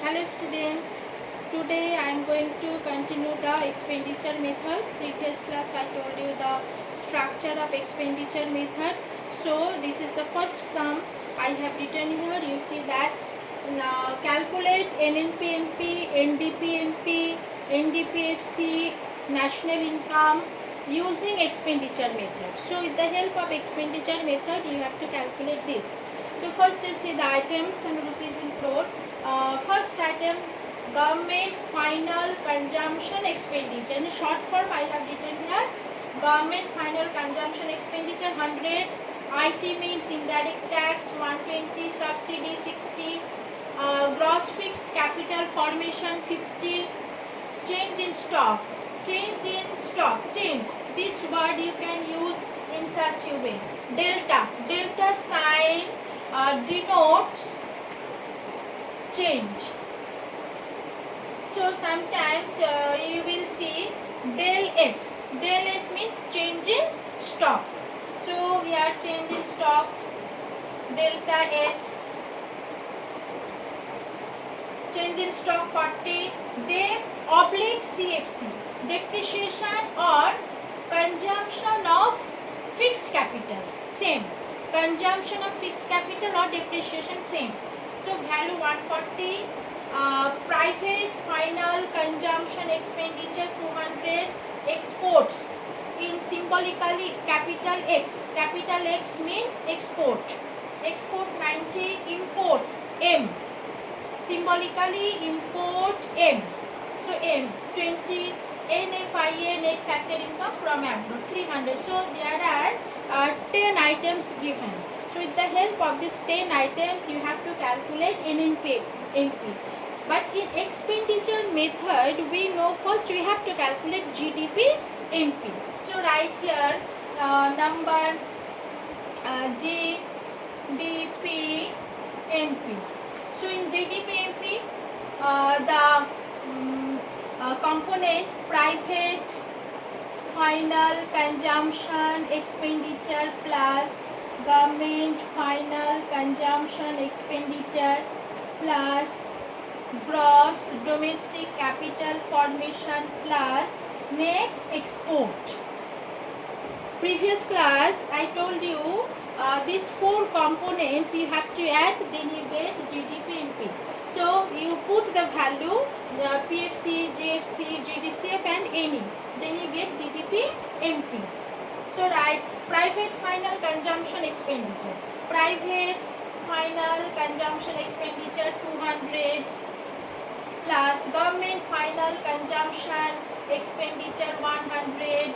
Hello students, today I am going to continue the expenditure method. Previous class I told you the structure of expenditure method. So this is the first sum I have written here. You see that calculate NNPMP, NDPMP, NDPFC, national income using expenditure method. So with the help of expenditure method you have to calculate this. So first you see the items and rupees in crore. First item, government final consumption expenditure. In short form I have written here, government final consumption expenditure 100, IT means indirect tax 120, subsidy 60, gross fixed capital formation 50, change in stock. Change in stock, change. This word you can use in such a way. Delta. Delta sign denotes change. So sometimes you will see del S. Del S means change in stock. So here change in stock, delta S. Change in stock 40. De oblique CFC. Depreciation or consumption of fixed capital. Same. Consumption of fixed capital or depreciation same. So value 140, private final consumption expenditure 200, exports in symbolically capital X. Capital X means export. Export 90, imports M. Symbolically import M. So M 20, NFIA net factor income from abroad 300. So there are 10 items given. So with the help of these 10 items you have to calculate NNP. But in expenditure method we know first we have to calculate GDP MP. So write here number GDP MP. So in GDP MP the component private final consumption expenditure plus government final consumption expenditure plus gross domestic capital formation plus net export. Previous class I told you these four components you have to add, then you get GDP MP. So you put the value PFC, GFC, GDCF and NE, then you get GDP MP. So write private final consumption expenditure. Private final consumption expenditure 200 plus government final consumption expenditure 100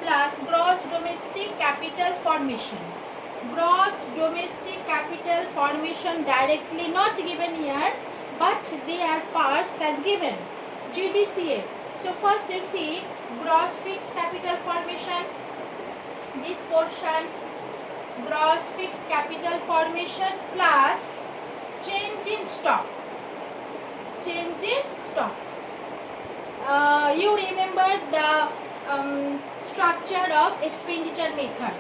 plus gross domestic capital formation. Gross domestic capital formation directly not given here, but they are parts as given. GDCF. So first you see gross fixed capital formation, this portion gross fixed capital formation plus change in stock. Change in stock. You remember the structure of expenditure method.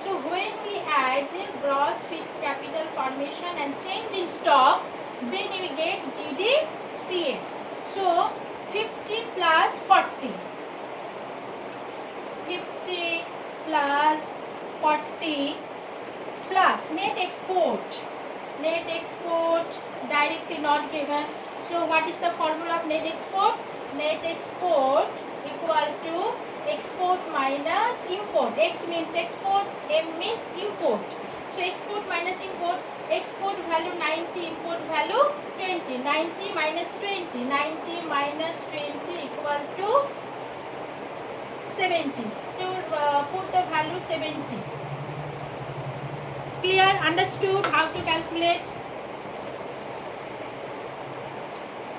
So when we add gross fixed capital formation and change in stock, then we get GDCF. So 50 plus 40. 50 plus 40 plus net export. Net export directly not given. So what is the formula of net export? Net export equal to export minus import. X means export, M means import. So export minus import, export value 90, import value 20. 90 minus 20, 90 minus 20 equal to 70. So put the value 70. Clear? Understood how to calculate?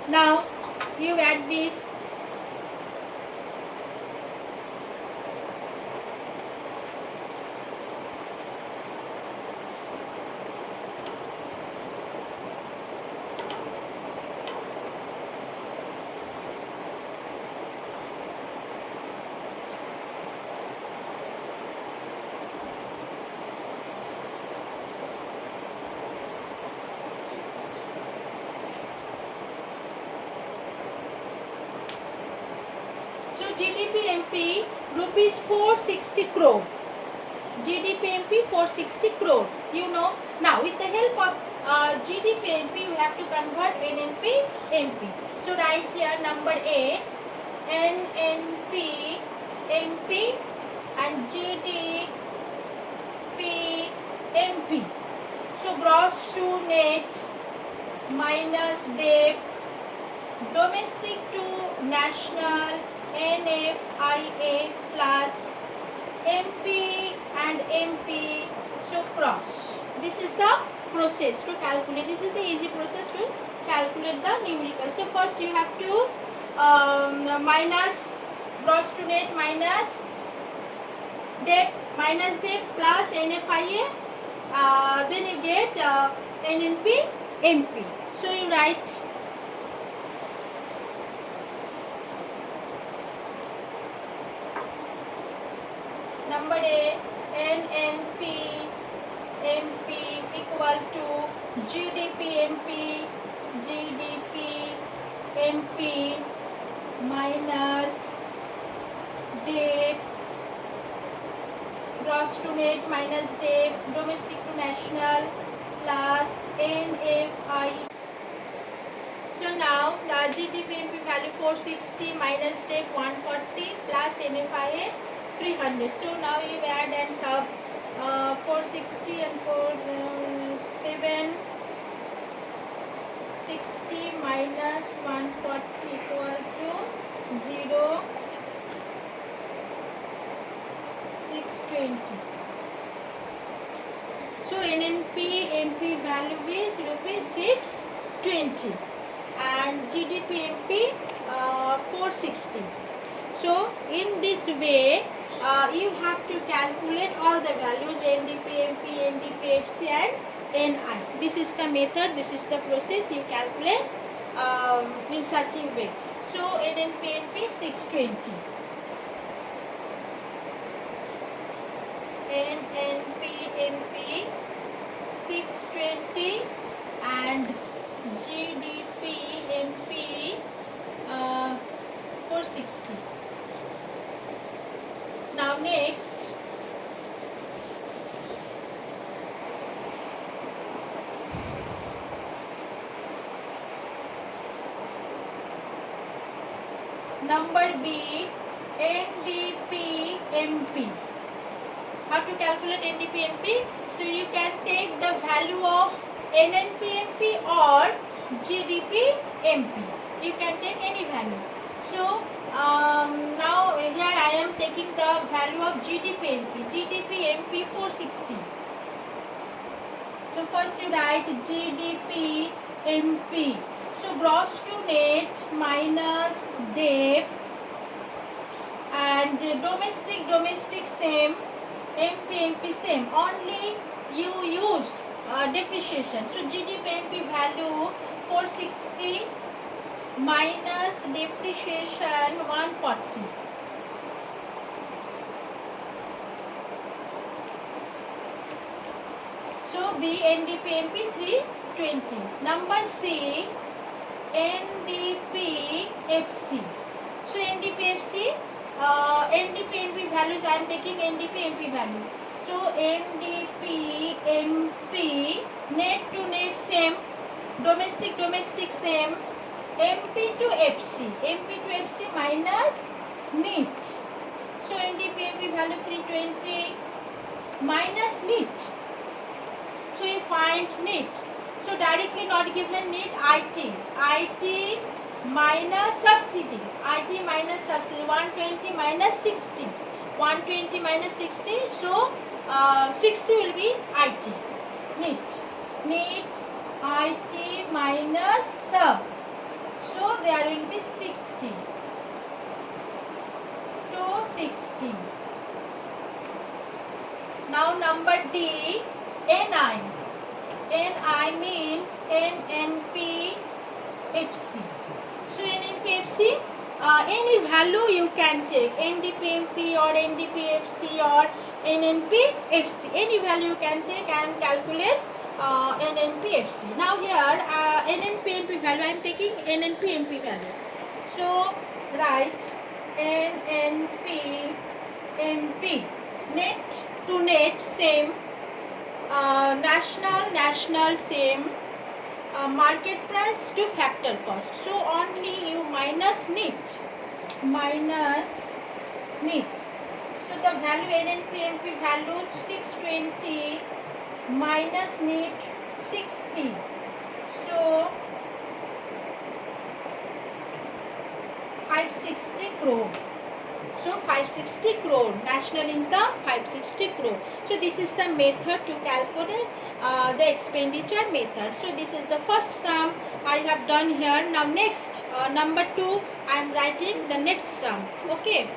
Now you add this. GDP-MP rupees 460 crore. GDP-MP 460 crore. You know. Now with the help of GDP-MP, you have to convert NNP-MP. So write here number A, NNP-MP and GDP-MP. So gross to net minus debt, domestic to national, NFIA plus MP and MP, so cross. This is the process to calculate. This is the easy process to calculate the numerical. So first you have to minus gross to net minus debt plus NFIA. Then you get NNP MP. So you write number A, NNP MP equal to GDP MP minus debt, gross to net minus debt, domestic to national plus NFI. So now the GDP-MP value 460 minus debt 140 plus NFIA 300. So now you add and sub 460 and 760 minus 140 equal to 0, 620. So NNP-MP value is rupees 620 and GDP-MP 460. So in this way you have to calculate all the values NDP-MP, NDP-FC and NI. This is the method, this is the process you calculate in such a way. So NNP-MP 620. NNP-MP 620 and GDP-MP 460. Now next, number B, NDP-MP. How to calculate NDP-MP? So you can take the value of NNP-MP or GDP-MP. You can take any value. So now here I am taking the value of GDP-MP. GDP-MP 460. So first you write GDP-MP. So gross to net minus debt and domestic same, MP same. Only you use depreciation. So GDP-MP value 460 minus depreciation 140. So B, NDP-MP 320. Number C, NDP-FC. So NDP-FC, NDP-MP values, I am taking NDP-MP values. So NDP-MP, net to net same, domestic same, MP to FC minus net. So NDP-MP value 320 minus net. So you find net. So directly not given net, IT minus subsidy. 120 minus 60. 120 minus 60. So 60 will be IT. Net IT minus sub. So there will be 60 to 60. Now number D, NI. NI means NNP-FC. So NNP-FC, any value you can take, NDP-MP or NDP-FC or NNP-FC. Any value you can take and calculate NNP-FC. Now here NNP-MP value, I am taking NNP-MP value. So write NNP MP. Net to net same. National same. Market price to factor cost. So only you minus net. So the value NNPMP value 620 minus net 60. So 560 crore. So 560 crore national income 560 crore. So this is the method to calculate the expenditure method. So this is the first sum I have done here. Now next number 2 I am writing the next sum. Okay.